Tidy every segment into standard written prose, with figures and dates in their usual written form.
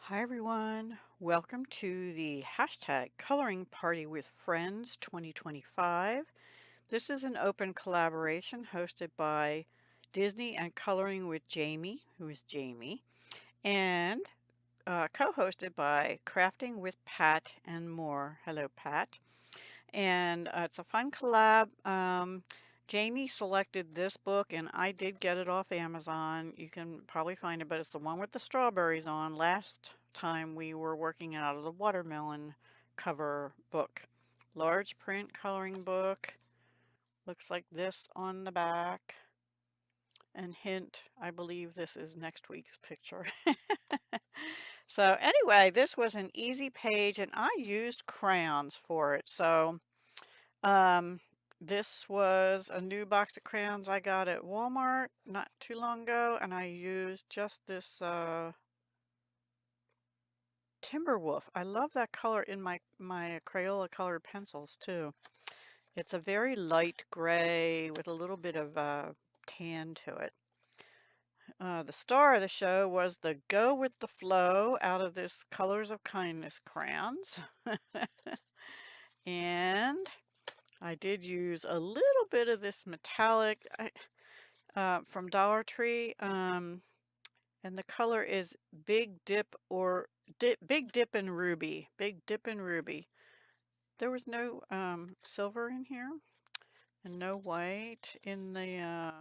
Hi everyone, welcome to the hashtag Coloring Party with Friends 2025. This is an open collaboration hosted by Disney and Coloring with Jamie, who is Jamie, and co-hosted by Crafting with Pat and more. Hello, Pat. And it's a fun collab. Jamie selected this book, and I did get it off Amazon. You can probably find it, but it's the one with the strawberries on. Last time we were working out of the watermelon cover book. Large print coloring book. Looks like this on the back. And hint, I believe this is next week's picture. So anyway, this was an easy page, and I used crayons for it. So um, this was a new box of crayons I got at Walmart not too long ago, and I used just this Timberwolf. I love that color in my Crayola colored pencils too. It's a very light gray with a little bit of tan to it. The star of the show was the Go with the Flow out of this Colors of Kindness crayons. And I did use a little bit of this metallic from Dollar Tree, and the color is Big Dip in Ruby. Big Dip in Ruby. There was no silver in here and no white in the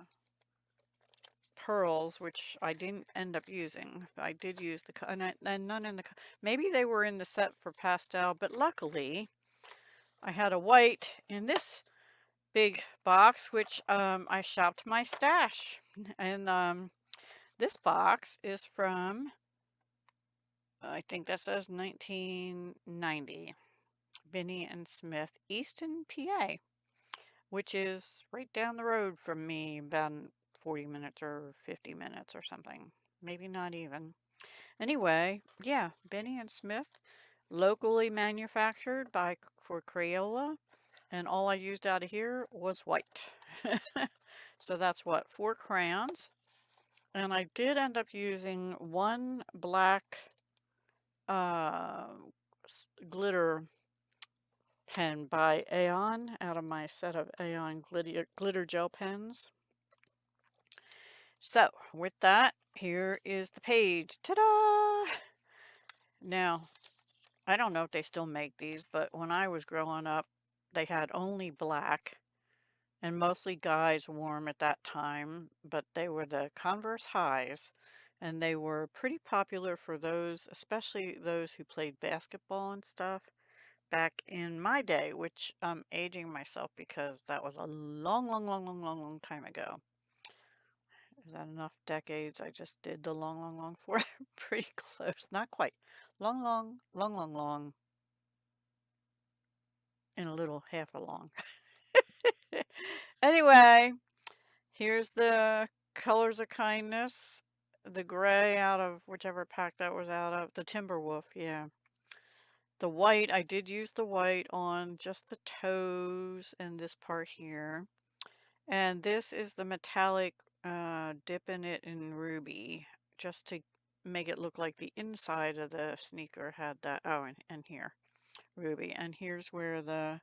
pearls, which I didn't end up using. I did use and none in the, maybe they were in the set for pastel, but luckily I had a white in this big box, which I shopped my stash. And this box is from, I think that says 1990, Binney and Smith, Easton, PA, which is right down the road from me, about 40 minutes or 50 minutes or something. Maybe not even. Anyway, yeah, Binney and Smith, locally manufactured for Crayola, and all I used out of here was white. So that's what, 4 crayons. And I did end up using one black uh, glitter pen by Aeon out of my set of Aeon glitter gel pens. So with that, here is the page. Ta-da! Now, I don't know if they still make these, but when I was growing up, they had only black, and mostly guys wore them at that time, but they were the Converse highs, and they were pretty popular for those, especially those who played basketball and stuff back in my day, which I'm aging myself because that was a long, long, long, long, long, long time ago. Is that enough decades? I just did the long, long, long for pretty close. Not quite. Long, long, long, long, long, and a little half a long. Anyway, here's the Colors of Kindness. The gray out of whichever pack that was out of. The Timberwolf, yeah. The white, I did use the white on just the toes and this part here. And this is the metallic dipping it in ruby just to make it look like the inside of the sneaker had that. Oh, and here, ruby. And here's where the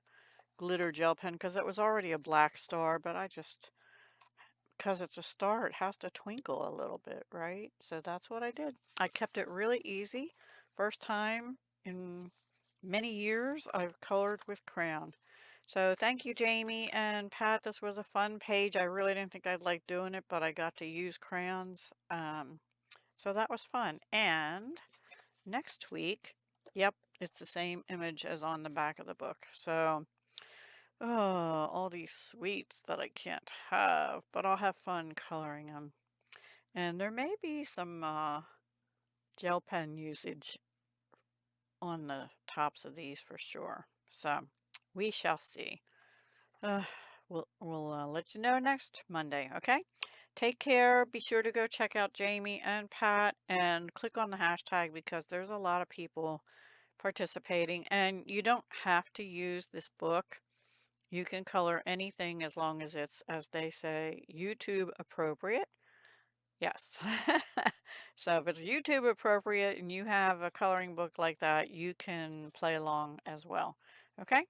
glitter gel pen, because it was already a black star, but I just, because it's a star, it has to twinkle a little bit, right? So that's what I did. I kept it really easy. First time in many years I've colored with crayon. So thank you, Jamie and Pat. This was a fun page. I really didn't think I'd like doing it, but I got to use crayons. So that was fun. And next week, yep, it's the same image as on the back of the book. So, oh, all these sweets that I can't have, but I'll have fun coloring them. And there may be some gel pen usage on the tops of these for sure. So we shall see. Uh, we'll let you know next Monday, okay? Take care. Be sure to go check out Jamie and Pat and click on the hashtag because there's a lot of people participating, and you don't have to use this book. You can color anything as long as it's, as they say, YouTube appropriate. Yes. So if it's YouTube appropriate and you have a coloring book like that, you can play along as well. Okay?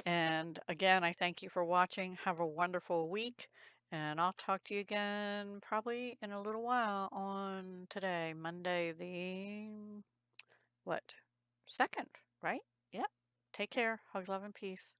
And again, I thank you for watching. Have a wonderful week, and I'll talk to you again probably in a little while on today, Monday, the what? 2nd, right? Yep. Take care. Hugs, love, and peace.